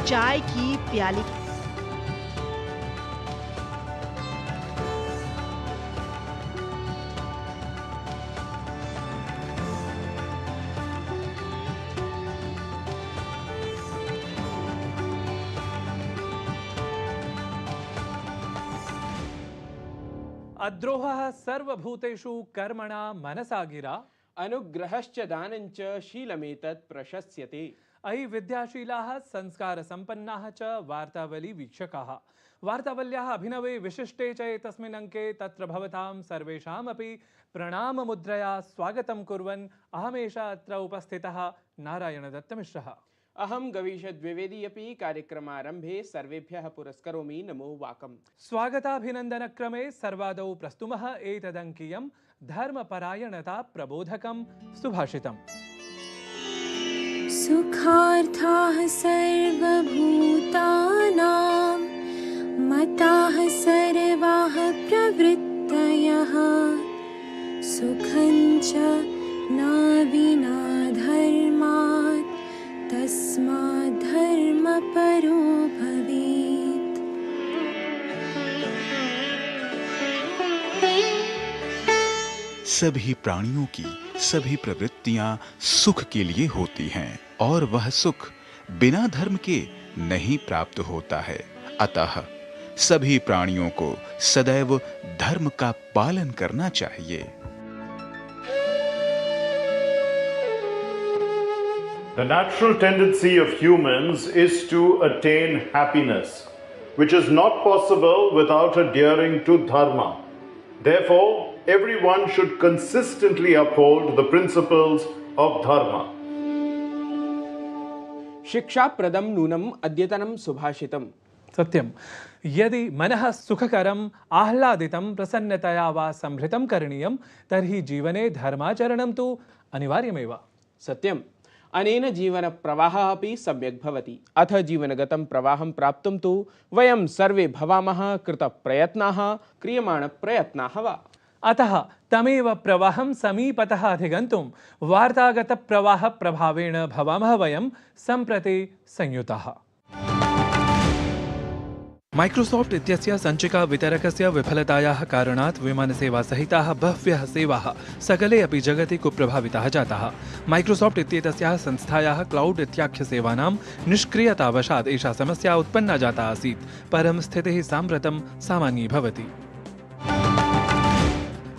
चाय की प्याली। अद्रोहः सर्वभूतेषु कर्मणा मनसा गिरा अनुग्रहश्च दानञ्च शीलमेतत् प्रशस्यते। अयि विद्याशीलाः संस्कारसम्पन्नाः च वार्तावली वीक्षकाः। वार्तावल्याः अभिनवे विशिष्टे च एतस्मिन् अंके तत्र भवतां सर्वेषामपि प्रणाममुद्रया स्वागतं कुर्वन् अहमेषः अत्र उपस्थितः नारायणदत्तमिश्रः। अहं गवीशद्विवेदी अपि कार्यक्रमारम्भे सर्वेभ्यः पुरस्करोमि। नमो वाकम्। स्वागताभिनन्दनक्रमे सर्वादौ प्रस्तुमः एतदङ्कीयं धर्मपरायणता प्रबोधकं सुभाषितम्। सुखार्थाः सर्वभूतानां मताः सर्वाः प्रवृत्तयः सुखं च न विना धर्मात् तस्मात् धर्मपरो भवेत्। सभी प्राणियों की सभी प्रवृत्तियां सुख के लिए होती हैं और वह सुख बिना धर्म के नहीं प्राप्त होता है। अतः सभी प्राणियों को सदैव धर्म का पालन करना चाहिए। The natural tendency of humans is to attain happiness, which is not possible without adhering to dharma. Therefore, everyone should consistently uphold the principles of dharma. शिक्षाप्रदं नूनम् अद्यतनं सुभाषितम्। सत्यं, यदि मनः सुखकरम् आह्लादितं प्रसन्नतया वा संभृतं करणीयं तर्हि जीवने धर्माचरणं तु अनिवार्यमेव। सत्यम्, अनेन जीवनप्रवाहः अपि सम्यक् भवति। अथ जीवनगतं प्रवाहं प्राप्तुं तु वयं सर्वे भवामः कृतप्रयत्नाः क्रियमाणप्रयत्नाः वा। अतः तमेव प्रवाहं समीपतः अधिगन्तुं वार्तागतप्रवाहप्रभावेण भवामः वयं सम्प्रति संयुताः। माइक्रोसॉफ्ट इत्यस्य सञ्चिका वितरकस्य विफलतायाः कारणात् विमानसेवासहिताः बह्व्यः सेवाः सकले अपि जगति कुप्रभाविताः जाताः। माइक्रोसॉफ्ट इत्येतस्याः संस्थायाः क्लाउड इत्याख्यसेवानां निष्क्रियतावशात् एषा समस्या उत्पन्ना जाता आसीत्, परं स्थितिः साम्प्रतं सामान्यी भवति।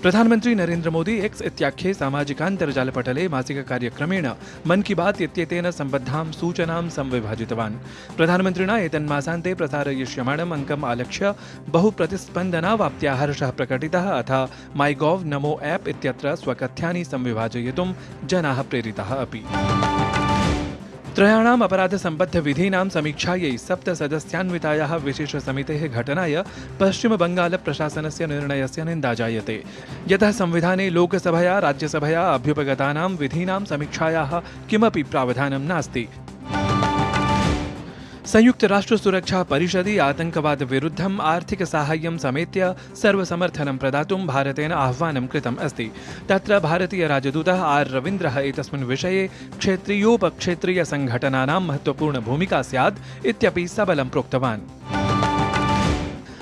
प्रधानमन्त्री नरेन्द्र मोदी एक्स इत्याख्ये सामाजिकान्तर्जालपटले मासिककार्यक्रमेण मन की बात इत्येतेन सम्बद्धां सूचनां संविभाजितवान्। प्रधानमन्त्रिणा एतन्मासान्ते प्रसारयिष्यमाणम् अङ्कम् आलक्ष्य बहुप्रतिस्पन्दनावाप्त्या हर्षः प्रकटितः। अथ माइगोव नमो ऐप् इत्यत्र स्वकथ्यानि संविभाजयितुं जनाः प्रेरिताः अपि। त्रयाणाम् अपराधसम्बद्धविधीनां समीक्षायै 7 सदस्यान्वितायाः विशेषसमितेः घटनाय पश्चिमबङ्गालप्रशासनस्य निर्णयस्य निन्दा जायते। यतः संविधाने लोकसभया राज्यसभया अभ्युपगतानां विधीनां समीक्षायाः किमपि प्रावधानं नास्ति। संयुक्तराष्ट्रसुरक्षापरिषदि आतङ्कवादविरुद्धम् आर्थिकसाहाय्यं समेत्य सर्वसमर्थनं प्रदातुं भारतेन आह्वानं कृतम् अस्ति। तत्र भारतीयराजदूतः आर् रवीन्द्रः एतस्मिन् विषये क्षेत्रीयोपक्षेत्रीयसङ्घटनानां महत्त्वपूर्णभूमिका स्यात् इत्यपि सबलं प्रोक्तवान्।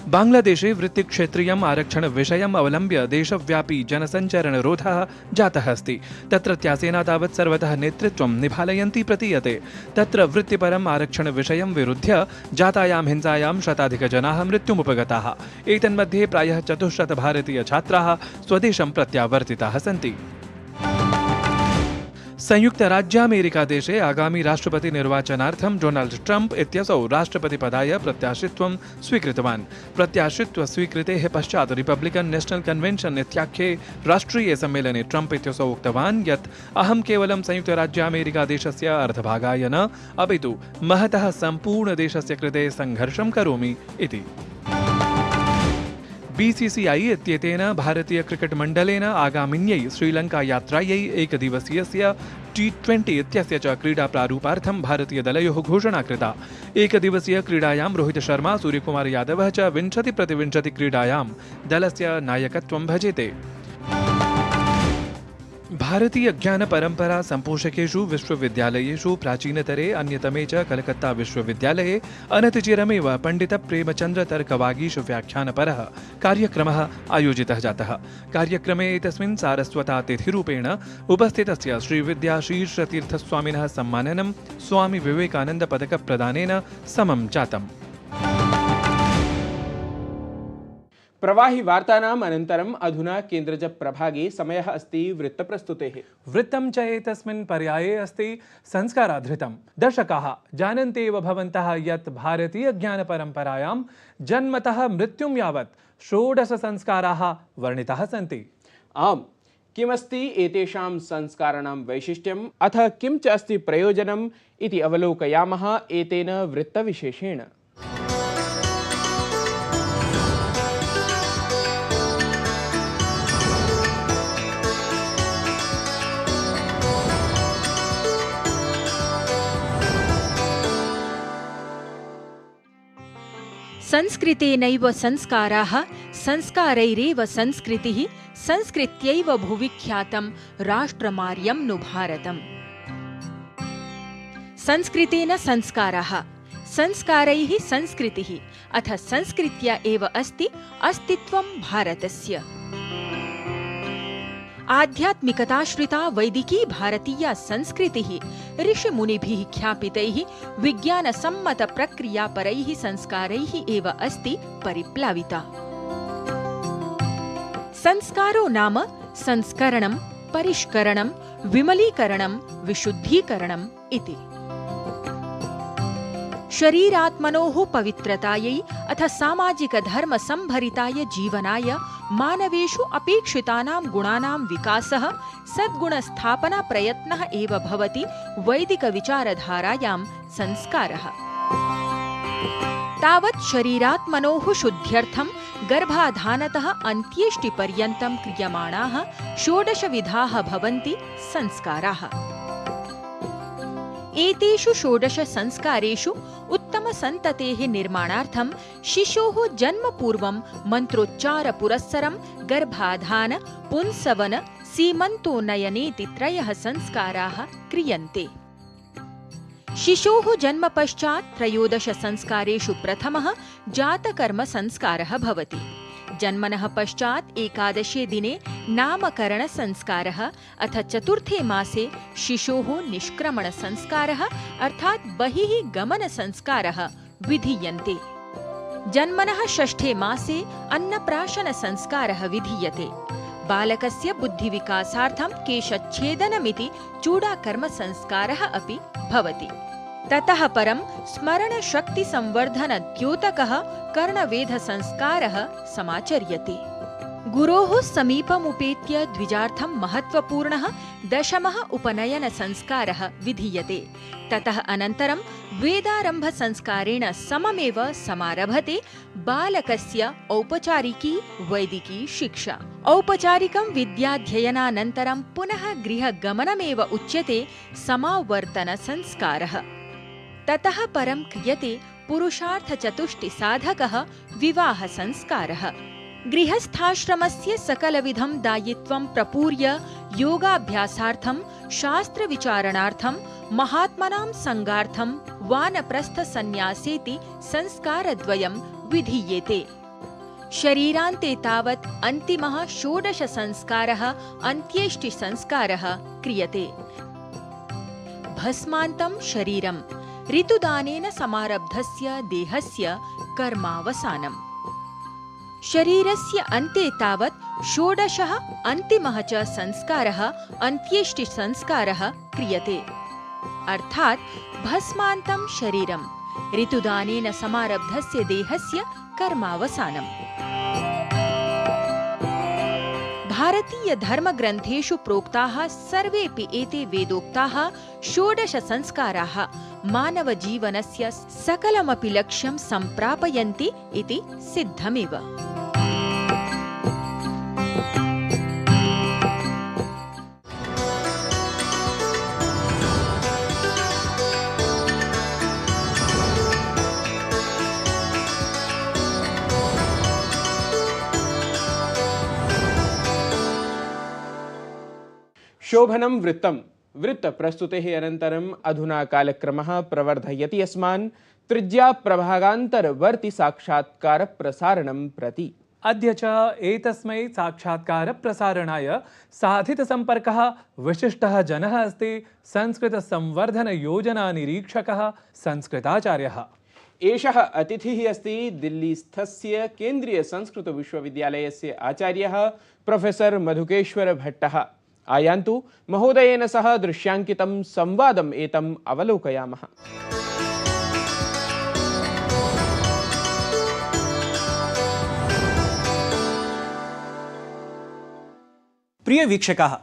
बांग्लादेशे वृत्तिक्षेत्रीयम् आरक्षणविषयम् अवलम्ब्य देशव्यापी जनसञ्चरणरोधः जातः अस्ति। तत्रत्या तावत् सर्वतः नेतृत्वं निभालयन्ती प्रतीयते। तत्र वृत्तिपरम् आरक्षणविषयं विरुध्य जातायां हिंसायां शताधिकजनाः मृत्युमुपगताः। एतन्मध्ये प्रायः 400 भारतीयछात्राः स्वदेशं प्रत्यावर्तिताः सन्ति। संयुक्तराज्यामेरिकादेशे आगामी राष्ट्रपतिनिर्वाचनार्थं डोनाल्ड ट्रम्प इत्यसौ राष्ट्रपतिपदाय प्रत्याशित्वं स्वीकृतवान्। प्रत्याशित्वस्वीकृतेः पश्चात् रिपब्लिकन् नेशनल कन्वेन्शन इत्याख्ये राष्ट्रीय सम्मेलने ट्रम्प इत्यसौ उक्तवान् यत् अहं केवलं संयुक्तराज्यामेरिकादेशस्य अर्धभागाय न अपि तु महतः सम्पूर्णदेशस्य कृते सङ्घर्षं करोमि इति। बीसीसीआई इत्येतेन भारतीय क्रिकेट मण्डलेन आगामिन्यै श्रीलङ्कायात्रायै एकदिवसीयस्य T20 इत्यस्य च क्रीडाप्रारूपार्थं भारतीयदलयोः घोषणा कृता। एकदिवसीय क्रीडायां रोहित शर्मा सूर्यकुमार यादवः च 20-20 क्रीडायां दलस्य नायकत्वं भजेते। भारतीय ज्ञान परंपरा संपोषकेषु विश्वविद्यालयेषु प्राचीनतरे अन्यतमे च कलकत्ता विश्वविद्यालये अनतिचिरमेव पंडित प्रेमचंद्र तर्कवागीश व्याख्यानपरः कार्यक्रमः आयोजितः जातः। कार्यक्रमे एतस्मिन् सारस्वतातिथिरूपेण उपस्थितस्य श्री विद्याशीर्षतीर्थस्वामिनः सम्माननं स्वामी विवेकानंद पदक प्रदानेन समं जातम्। प्रवाहि वार्तानाम् अनन्तरम् अधुना केन्द्रज प्रभागे समयः अस्ति वृत्तप्रस्तुतेः। वृत्तं च एतस्मिन् पर्याये अस्ति संस्काराधृतं। दर्शकाः जानन्त्येव भवन्तः यत् भारतीय ज्ञानपरम्परायां जन्मतः मृत्युं यावत् 16 संस्काराः वर्णिताः सन्ति। आम्, किमस्ति एतेषां संस्काराणां वैशिष्ट्यम् अथ किं च अस्ति प्रयोजनम् इति अवलोकयामः एतेन वृत्तविशेषेण। संस्कृतेनैव संस्काराः, संस्कारैरेव संस्कृतिः, संस्कृत्यैव भुवि ख्यातं राष्ट्रमार्यं नु भारतम्। संस्कृतेन संस्काराः, संस्कारैः संस्कृतिः, अथ संस्कृत्या एव अस्ति अस्तित्वं भारतस्य। आध्यात्मिकताश्रिता वैदिकी भारतीया संस्कृतिः ऋषिमुनिभिः ख्यापितैः विज्ञानसम्मत प्रक्रियापरैः संस्कारैः एव अस्ति परिप्लाविता। संस्कारो नाम संस्करणं, परिष्करणं, विमलीकरणं, विशुद्धीकरणम् इति। शरीरात्मनोः पवित्रतायै अथ सामाजिक धर्म संभरिताय जीवनाय मानवेषु अपेक्षितानां गुणानां विकासः, सद्गुणस्थापना प्रयत्नः एव भवति वैदिक विचारधारायां संस्कारः। तावत् शरीरात्मनोः शुद्ध्यर्थं गर्भाधानतः अन्त्येष्टिपर्यन्तं क्रियमाणाः 16 विधाः भवन्ति संस्काराः। एतेषु 16 संस्कारेषु उत्तमसन्ततेः निर्माणार्थं शिशोः जन्मपूर्वं मन्त्रोच्चार पुरस्सरं गर्भाधान, पुंसवन, सीमन्तोन्नयनेति 3 संस्काराः क्रियन्ते। शिशोः जन्मपश्चात् 13 संस्कारेषु प्रथमः जातकर्म संस्कारः भवति। जन्मनः पश्चात् 11 दिने नामकरण संस्कारः, अथ 4 मासे शिशोः निष्क्रमण संस्कारः अर्थात् बहिः गमन संस्कारः विधीयन्ते। जन्मनः 6 मासे अन्नप्राशन संस्कारः विधीयते। बालकस्य बुद्धिविकासार्थं केशच्छेदनमिति चूडाकर्म संस्कारः अपि भवति। ततः परं स्मरणशक्तिसंवर्धन द्योतकः कर्णवेध संस्कारः समाचर्यते। गुरोः समीपमुपेत्य द्विजार्थं महत्वपूर्णः 10मः उपनयन संस्कारः विधीयते। ततः अनन्तरं वेदारम्भ संस्कारेण सममेव समारभते बालकस्य औपचारिकी वैदिकी शिक्षा। औपचारिकं विद्याध्ययनानन्तरं पुनः गृहगमनमेव उच्यते समावर्तन संस्कारः। ततः परं क्रियते पुरुषार्थचतुष्टिसाधकः विवाह संस्कारः। गृहस्थाश्रमस्य सकलविधं दायित्वं प्रपूर्य योगाभ्यासार्थं, शास्त्रविचारणार्थं, महात्मनां संगार्थं वानप्रस्थसन्न्यासेति संस्कारद्वयं विधीयेते। शरीरान्ते तावत् अन्तिमः 16 संस्कारः अन्त्येष्टि संस्कारः क्रियते। भस्मान्तं शरीरं ऋतुदानेन समारब्धस्य देहस्य कर्मावसानम्। शरीरस्य अन्ते तावत् 16 अन्तिमः च संस्कारः अन्त्येष्टि संस्कारः क्रियते। अर्थात् भस्मान्तं शरीरं ऋतुदानेन समारब्धस्य देहस्य कर्मावसानम्। भारतीय धर्मग्रन्थेषु प्रोक्ताः सर्वेऽपि एते वेदोक्ताः 16 संस्काराः मानवजीवनस्य सकलमपि लक्ष्यं सम्प्रापयन्ति इति सिद्धमेव। शोभनं वृत्तं वृत्तप्रस्तुतेः अनन्तरम् अधुना कालक्रमः प्रवर्धयति अस्मान् त्रिज्याप्रभागान्तरवर्ति साक्षात्कारप्रसारणं प्रति। अद्य च एतस्मै साक्षात्कारप्रसारणाय साधितसम्पर्कः विशिष्टः जनः अस्ति संस्कृतसंवर्धनयोजनानिरीक्षकः संस्कृताचार्यः। एषः अतिथिः अस्ति दिल्लीस्थस्य केन्द्रीयसंस्कृतविश्वविद्यालयस्य आचार्यः प्रोफेसर् मधुकेश्वर भट्टः। आयान्तु महोदयेन सह दृश्याङ्कितं संवादम् एतम् अवलोकयामः। प्रिय वीक्षकाः,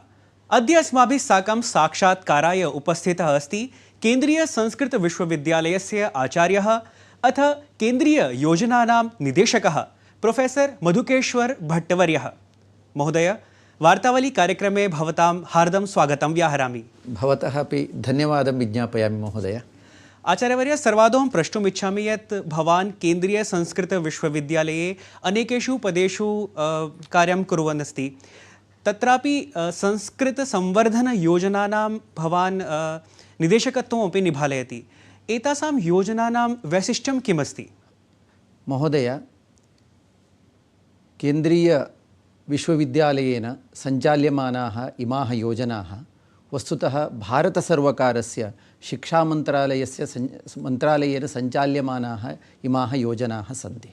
अद्य अस्माभिः साकं साक्षात्काराय उपस्थितः अस्ति केन्द्रीय संस्कृत विश्वविद्यालयस्य आचार्यः अथ केन्द्रीय योजनानां निदेशकः प्रोफेसर् मधुकेश्वर भट्टवर्यः। महोदय, वार्तावली कार्यक्रमे भवतां हार्दं स्वागतं व्याहरामि। भवतः अपि धन्यवादं विज्ञापयामि महोदय। आचार्यवर्य, सर्वादौ प्रष्टुम् इच्छामि यत् भवान् केन्द्रीय संस्कृत विश्वविद्यालये अनेकेषु पदेषु कार्यं कुर्वन् अस्ति। तत्रापि संस्कृतसंवर्धनयोजनानां भवान् निदेशकत्वमपि निभालयति। एतासां योजनानां वैशिष्ट्यं किमस्ति? महोदय, केन्द्रीयविश्वविद्यालयेन सञ्चाल्यमानाः इमाः योजनाः वस्तुतः भारतसर्वकारस्य शिक्षामन्त्रालयेन सञ्चाल्यमानाः इमाः योजनाः सन्ति।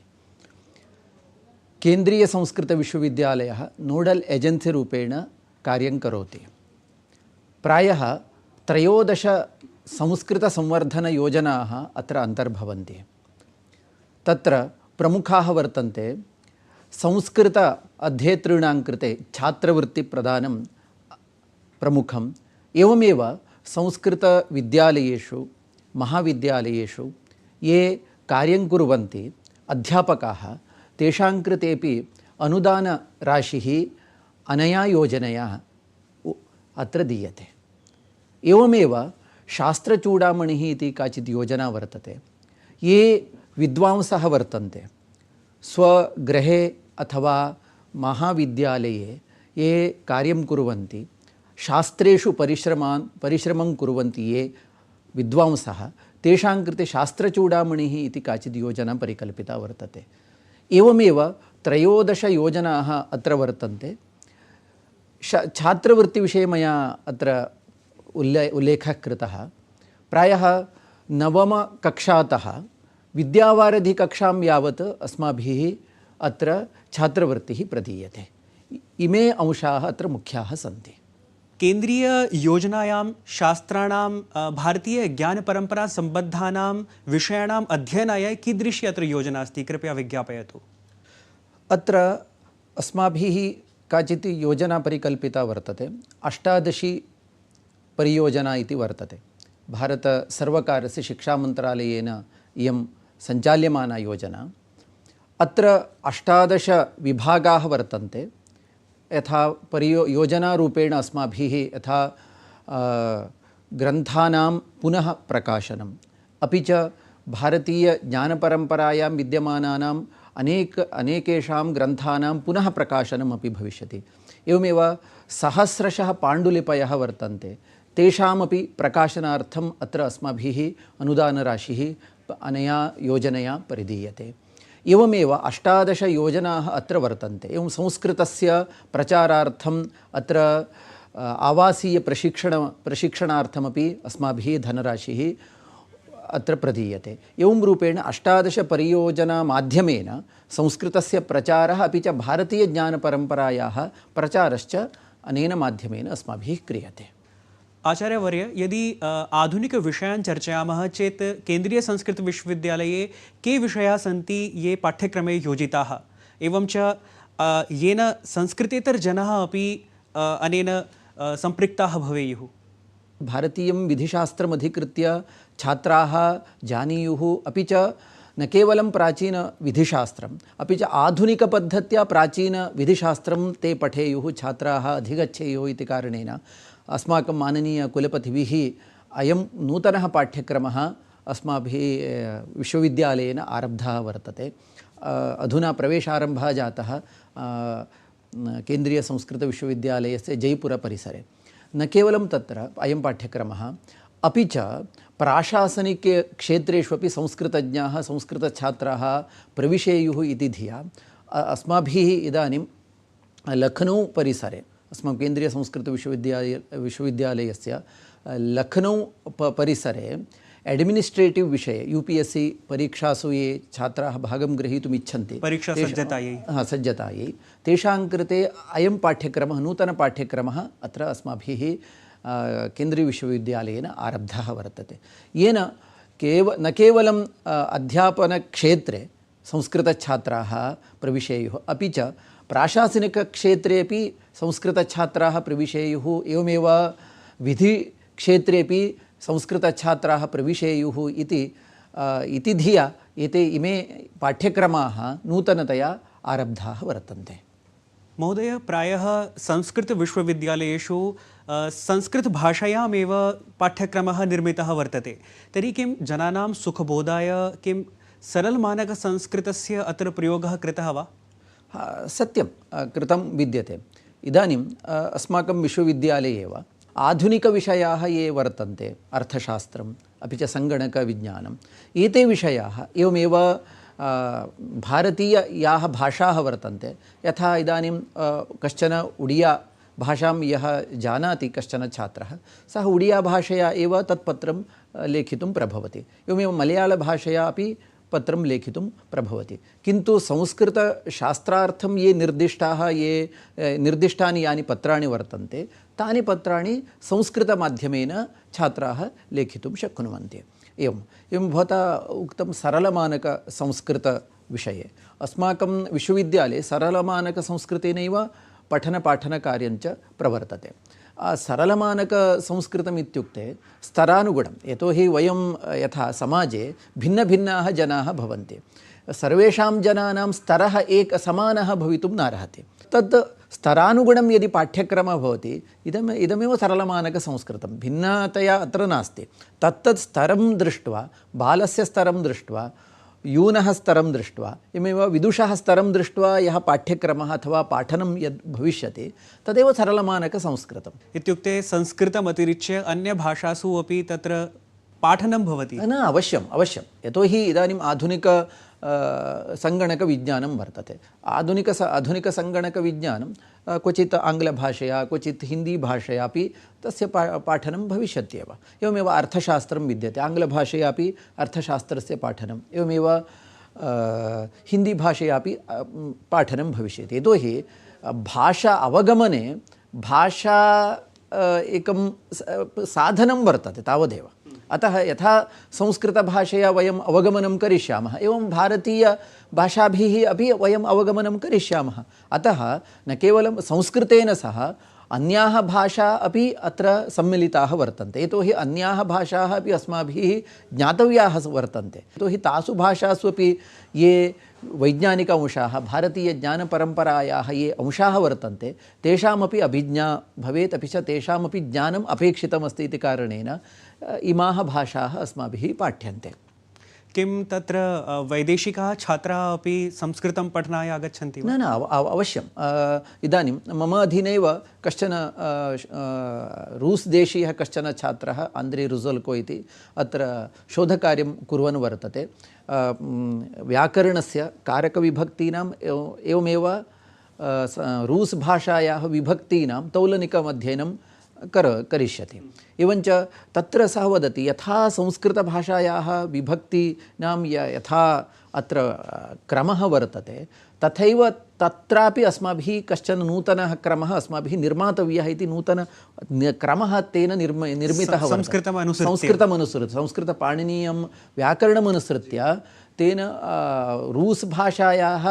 केन्द्रीयसंस्कृतविश्वविद्यालयः नोडल् एजेन्सी रूपेण कार्यं करोति। प्रायः 13 संस्कृतसंवर्धनयोजनाः अत्र अन्तर्भवन्ति। तत्र प्रमुखाः वर्तन्ते संस्कृत अध्येतॄणां कृते छात्रवृत्तिप्रदानं प्रमुखम्। एवमेव संस्कृतविद्यालयेषु महाविद्यालयेषु ये कार्यं कुर्वन्ति अध्यापकाः तेषां कृतेपि अनुदानराशिः अनया योजनया अत्र दीयते। एवमेव शास्त्रचूडामणिः इति काचित् योजना वर्तते। ये विद्वांसः वर्तन्ते स्वगृहे अथवा महाविद्यालये ये कार्यं कुर्वन्ति, शास्त्रेषु परिश्रमं कुर्वन्ति ये विद्वांसः, तेषां कृते शास्त्रचूडामणिः इति काचित् योजना परिकल्पिता वर्तते। एवमेव 13 योजनाः अत्र वर्तन्ते। छात्रवृत्तिविषये मया अत्र उल्लेखः कृतः। प्रायः 9मकक्षातः विद्यावारिधिकक्षां यावत् अस्माभिः अत्र छात्रवृत्तिः प्रदीयते। इमे अंशाः अत्र मुख्याः सन्ति। केन्द्रीययोजनायां शास्त्राणां भारतीयज्ञानपरम्परासम्बद्धानां विषयाणाम् अध्ययनाय कीदृशी अत्र योजना अस्ति? कृपया विज्ञापयतु। अत्र अस्माभिः काचित् योजना परिकल्पिता वर्तते। 18 परियोजना इति वर्तते। भारतसर्वकारस्य शिक्षामन्त्रालयेन इयं सञ्चाल्यमाना योजना। अत्र 18 विभागाः वर्तन्ते। यथा योजनारूपेण अस्माभिः यथा ग्रन्थानां पुनः प्रकाशनम्, अपि च भारतीयज्ञानपरम्परायां विद्यमानानाम् अनेकेषां ग्रन्थानां पुनः प्रकाशनम् अपि भविष्यति। एवमेव सहस्रशः पाण्डुलिपयः वर्तन्ते, तेषामपि प्रकाशनार्थम् अत्र अस्माभिः अनुदानराशिः अनया योजनया परिदीयते। एवमेव 18 योजनाः अत्र वर्तन्ते। एवं संस्कृतस्य प्रचारार्थम् अत्र आवासीयप्रशिक्षणार्थमपि अस्माभिः धनराशिः अत्र प्रदीयते। एवं रूपेण 18 परियोजनामाध्यमेन संस्कृतस्य प्रचारः अपि च भारतीयज्ञानपरम्परायाः प्रचारश्च अनेन माध्यमेन अस्माभिः क्रियते। आचार्यवर्य, यदि आधुनिकविषयान् चर्चयामः चेत् केन्द्रीयसंस्कृतविश्वविद्यालये के विषयाः सन्ति ये पाठ्यक्रमे योजिताः, एवं च येन संस्कृतेतरजनाः अपि अनेन सम्पृक्ताः भवेयुः? भारतीयं विधिशास्त्रमधिकृत्य छात्राः जानीयुः, अपि च न केवलं प्राचीनविधिशास्त्रम् अपि च आधुनिकपद्धत्या प्राचीनविधिशास्त्रं ते पठेयुः, छात्राः अधिगच्छेयुः इति कारणेन अस्माकं माननीयकुलपतिभिः अयं नूतनः पाठ्यक्रमः अस्माभिः विश्वविद्यालयेन आरब्धः वर्तते। अधुना प्रवेशारम्भः जातः केन्द्रीयसंस्कृतविश्वविद्यालयस्य जयपुरपरिसरे। न केवलं तत्र अयं पाठ्यक्रमः अपि च प्राशासनिके क्षेत्रेष्वपि संस्कृतज्ञाः संस्कृतछात्राः प्रविशेयुः इति धिया अस्माभिः इदानीं लखनौ परिसरे अस्माकं केन्द्रीयसंस्कृतविश्वविद्यालयस्य लखनौ परिसरे एडमिनिस्ट्रेटिव् विषये UPSC परीक्षासु ये छात्राः भागं ग्रहीतुम् इच्छन्ति सज्जतायै तेषां कृते अयं पाठ्यक्रमः नूतनपाठ्यक्रमः अत्र अस्माभिः केन्द्रीयविश्वविद्यालयेन आरब्धः वर्तते, येन न केवलं अध्यापनक्षेत्रे संस्कृतछात्राः प्रविशेयुः अपि च प्राशासनिकक्षेत्रेपि संस्कृतछात्राः प्रविशेयुः, एवमेव विधिक्षेत्रेपि संस्कृतछात्राः प्रविशेयुः इति धिया इमे पाठ्यक्रमाः नूतनतया आरब्धाः वर्तन्ते। महोदय, प्रायः संस्कृतविश्वविद्यालयेषु संस्कृतभाषायामेव पाठ्यक्रमः निर्मितः वर्तते, तर्हि किं जनानां सुखबोधाय किं सरलमानकसंस्कृतस्य अत्र प्रयोगः कृतः वा? सत्यं कृतं विद्यते। इदानीम् अस्माकं विश्वविद्यालये एव आधुनिकविषयाः ये वर्तन्ते, अर्थशास्त्रम् अपि च सङ्गणकविज्ञानम्, एते विषयाः एवमेव भारतीयाः भाषाः वर्तन्ते, यथा इदानीं कश्चन उडिया भाषां यः जानाति कश्चन छात्रः, सः उडिया भाषया एव तत्पत्रं लेखितुं प्रभवति, एवमेव मलयाळभाषया अपि पत्रं लेखितुं प्रभवति। किन्तु संस्कृतशास्त्रार्थं ये निर्दिष्टानि यानि पत्राणि वर्तन्ते तानि पत्राणि संस्कृतमाध्यमेन छात्राः लेखितुं शक्नुवन्ति। एवं भवता उक्तं सरलमानकसंस्कृतविषये अस्माकं विश्वविद्यालये सरलमानकसंस्कृतेनैव पठनपाठनकार्यञ्च प्रवर्तते। सरलमानकसंस्कृतम् इत्युक्ते स्तरानुगुणं, यतोहि वयं यथा समाजे भिन्नभिन्नाः जनाः भवन्ति, सर्वेषां जनानां स्तरः समानः भवितुं नार्हति। तत् स्तरानुगुणं यदि पाठ्यक्रमः भवति इदमेव सरलमानकसंस्कृतं। भिन्नतया अत्र नास्ति। तत्तत् स्तरं दृष्ट्वा, बालस्य स्तरं दृष्ट्वा, यूनः स्तरं दृष्ट्वा, एवमेव विदुषः स्तरं दृष्ट्वा यः पाठ्यक्रमः अथवा पाठनं यद् भविष्यति तदेव सरलमानकसंस्कृतम्। इत्युक्ते संस्कृतमतिरिच्य अन्यभाषासु अपि तत्र पाठनं भवति? न, अवश्यम् अवश्यं, यतोहि इदानीम् आधुनिक सङ्गणकविज्ञानं वर्तते। आधुनिकसङ्गणकविज्ञानं क्वचित् आङ्ग्लभाषया क्वचित् हिन्दीभाषया अपि तस्य पाठनं भविष्यत्येव। एवमेव अर्थशास्त्रं विद्यते, आङ्ग्लभाषयापि अर्थशास्त्रस्य पाठनम्, एवमेव हिन्दीभाषयापि पाठनं भविष्यति। यतोहि भाषा अवगमने भाषा एकं साधनं वर्तते तावदेव। अतः यथा संस्कृतभाषया वयम् अवगमनं करिष्यामः एवं भारतीयभाषाभिः अपि वयम् अवगमनं करिष्यामः। अतः न केवलं संस्कृतेन सह अन्याः भाषा अपि अत्र सम्मिलिताः वर्तन्ते, यतोहि अन्याः भाषाः अपि अस्माभिः ज्ञातव्याः वर्तन्ते। यतोहि तासु भाषासु अपि ये वैज्ञानिक अंशाः, भारतीयज्ञानपरम्परायाः ये अंशाः वर्तन्ते तेषामपि अभिज्ञा भवेत्, अपि च तेषामपि ज्ञानम् अपेक्षितमस्ति इति कारणेन इमाः भाषाः अस्माभिः पाठ्यन्ते। किं तत्र वैदेशिकाः छात्राः अपि संस्कृतं पठनाय आगच्छन्ति वा? न, अवश्यम्। इदानीं मम अधीने एव कश्चन रूस् देशीयः कश्चन छात्रः आन्द्रे रुज़ोल्को इति अत्र शोधकार्यं कुर्वन् वर्तते। व्याकरणस्य कारकविभक्तीनाम् एवमेव रूस् भाषायाः विभक्तीनां तौलनिकमध्ययनं करिष्यति। एवञ्च तत्र सः वदति यथा संस्कृतभाषायाः विभक्तीनां यथा अत्र क्रमः वर्तते तथैव तत्रापि अस्माभिः कश्चन नूतनः क्रमः अस्माभिः निर्मातव्यः इति नूतनक्रमः तेन निर्मितः संस्कृतमनुसृत्य संस्कृतपाणिनीयं व्याकरणमनुसृत्य तेन रूस् भाषायाः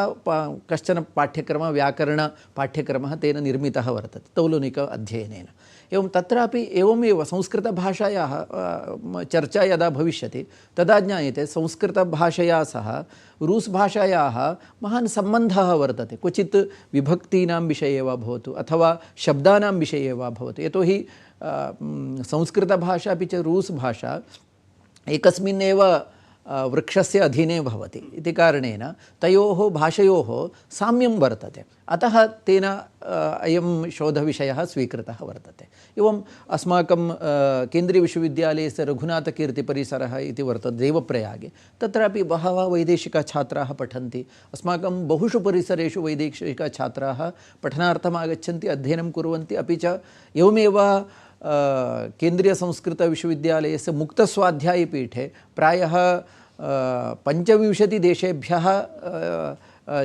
कश्चन पाठ्यक्रमः व्याकरणपाठ्यक्रमः तेन निर्मितः वर्तते तौलनिक अध्ययनेन। एवं तत्रापि एवमेव संस्कृतभाषायाः चर्चा यदा भविष्यति तदा ज्ञायते संस्कृतभाषया सह रूस् भाषायाः महान् सम्बन्धः वर्तते। क्वचित् विभक्तीनां विषये वा भवतु अथवा शब्दानां विषये वा भवतु, यतोहि संस्कृतभाषा अपि च रूस् भाषा एकस्मिन्नेव वृक्षस्य अधीने भवति इति कारणेन तयोः भाषयोः साम्यं वर्तते। अतः तेन अयं शोधविषयः स्वीकृतः वर्तते। एवम् अस्माकं केन्द्रीयविश्वविद्यालयस्य रघुनाथकीर्तिपरिसरः इति वर्तते देवप्रयागे, तत्रापि बहवः वैदेशिकछात्राः पठन्ति। अस्माकं बहुषु परिसरेषु वैदेशिकछात्राः पठनार्थम् आगच्छन्ति, अध्ययनं कुर्वन्ति। अपि च एवमेव केन्द्रीयसंस्कृतविश्वविद्यालयस्य मुक्तस्वाध्यायपीठे प्रायः 25 देशेभ्यः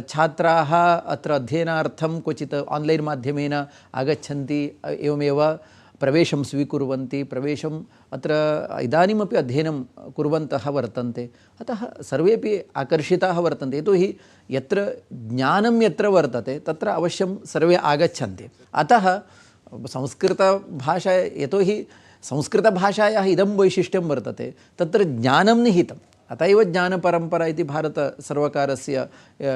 छात्राः अत्र अध्ययनार्थं क्वचित् आन्लैन् माध्यमेन आगच्छन्ति, एवमेव प्रवेशं स्वीकुर्वन्ति, प्रवेशम् अत्र इदानीमपि अध्ययनं कुर्वन्तः वर्तन्ते। अतः सर्वेपि आकर्षिताः वर्तन्ते, यतोहि यत्र ज्ञानं यत्र वर्तते तत्र अवश्यं सर्वे आगच्छन्ति। अतः संस्कृतभाषा, यतोहि संस्कृतभाषायाः इदं वैशिष्ट्यं वर्तते, तत्र ज्ञानं निहितम्। अतः एव ज्ञानपरम्परा इति भारतसर्वकारस्य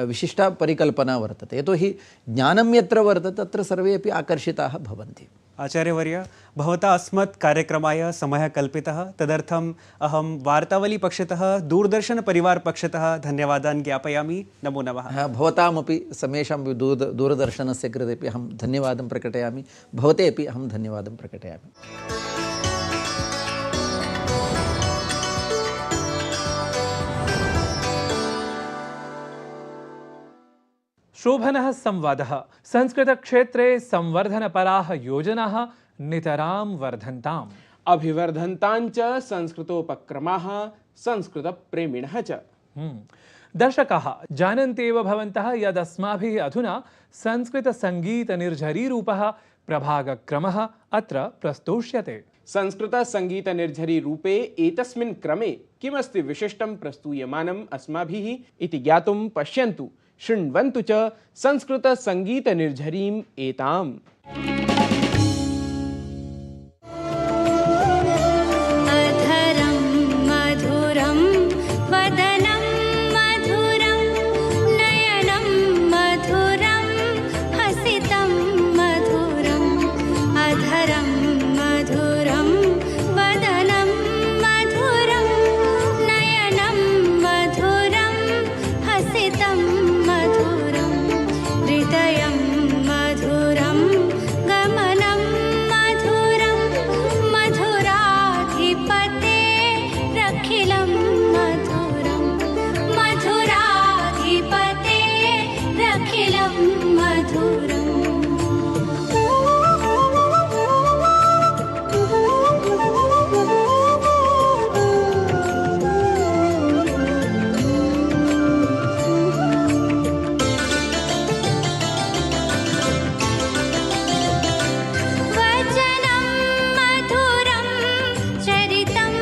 विशिष्टा परिकल्पना वर्तते। यतोहि ज्ञानं यत्र वर्तते तत्र सर्वे अपि आकर्षिताः भवन्ति। आचार्यवर्य, भवता अस्मत् कार्यक्रमाय समयः कल्पितः, तदर्थम् अहं वार्तावलीपक्षतः दूरदर्शनपरिवारपक्षतः धन्यवादान् ज्ञापयामि। नमो नमः। भवतामपि समेषां दूरदर्शनस्य कृतेपि अहं धन्यवादं प्रकटयामि, भवतेपि अहं धन्यवादं प्रकटयामि। शोभनः संवादः। संस्कृतक्षेत्रे संवर्धनपराः योजनाः नितरां वर्धन्ताम्। अभिवर्धन्ताञ्च संस्कृतोपक्रमाः संस्कृतप्रेमिणः च। दर्शकाः जानन्त्येव भवन्तः यद् अस्माभिः अधुना संस्कृतसङ्गीतनिर्झरीरूपः प्रभागक्रमः अत्र प्रस्तोष्यते। संस्कृतसङ्गीतनिर्झरीरूपे एतस्मिन् क्रमे किमस्ति विशिष्टं प्रस्तूयमानम् अस्माभिः इति ज्ञातुं पश्यन्तु, शृण्वन्तु च संस्कृतसङ्गीतनिर्झरीम् एताम्। अधरं मधुरं वदनं मधुरं नयनं मधुरं हसितं मधुरम् अधरं मधुरं वदनं मधुरं नयनं मधुरं हसितं मधुरं हृदयं मधुरं गमनं मधुरं मधुराधिपते रखिलं मधुरं मधुराधिपते रखिलं मधुरम्। वचनं मधुरं चरितं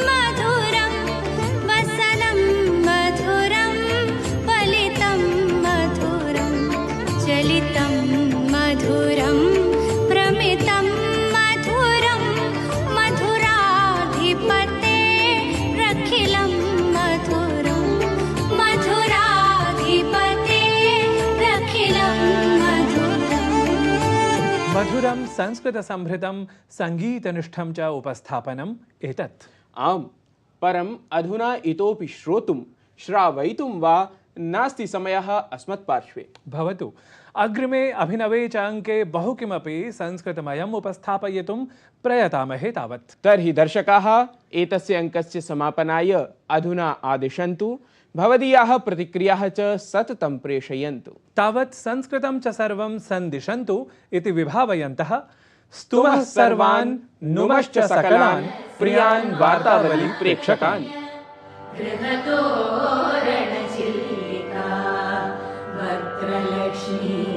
मधुरं वसनं मधुरं फलितं मधुरं चलितं मधुरं प्रमितं मधुरं मधुराधिपते रखिलं मधुरं मधुराधिपते रखिलं मधुरम्। मधुरं संस्कृतसंभृतं सङ्गीतनिष्ठं च उपस्थापनम् एतत्। आम्, परम् अधुना इतोपि श्रोतुं श्रावयितुं वा नास्ति समयः अस्मत्पार्श्वे। भवतु, अग्रिमे अभिनवे च अङ्के बहु किमपि संस्कृतमयम् उपस्थापयितुं प्रयतामहे तावत्। तर्हि दर्शकाः, एतस्य अङ्कस्य समापनाय अधुना आदिशन्तु, भवदीयाः प्रतिक्रियाः च सततं प्रेषयन्तु। तावत् संस्कृतं च सर्वं सन्दिशन्तु इति विभावयन्तः स्तुमः सर्वान् नुमश्च सकलान् प्रियान् वार्तावली प्रेक्षकान्। गृहतोरणचिल्लिका वक्त्रलक्ष्मी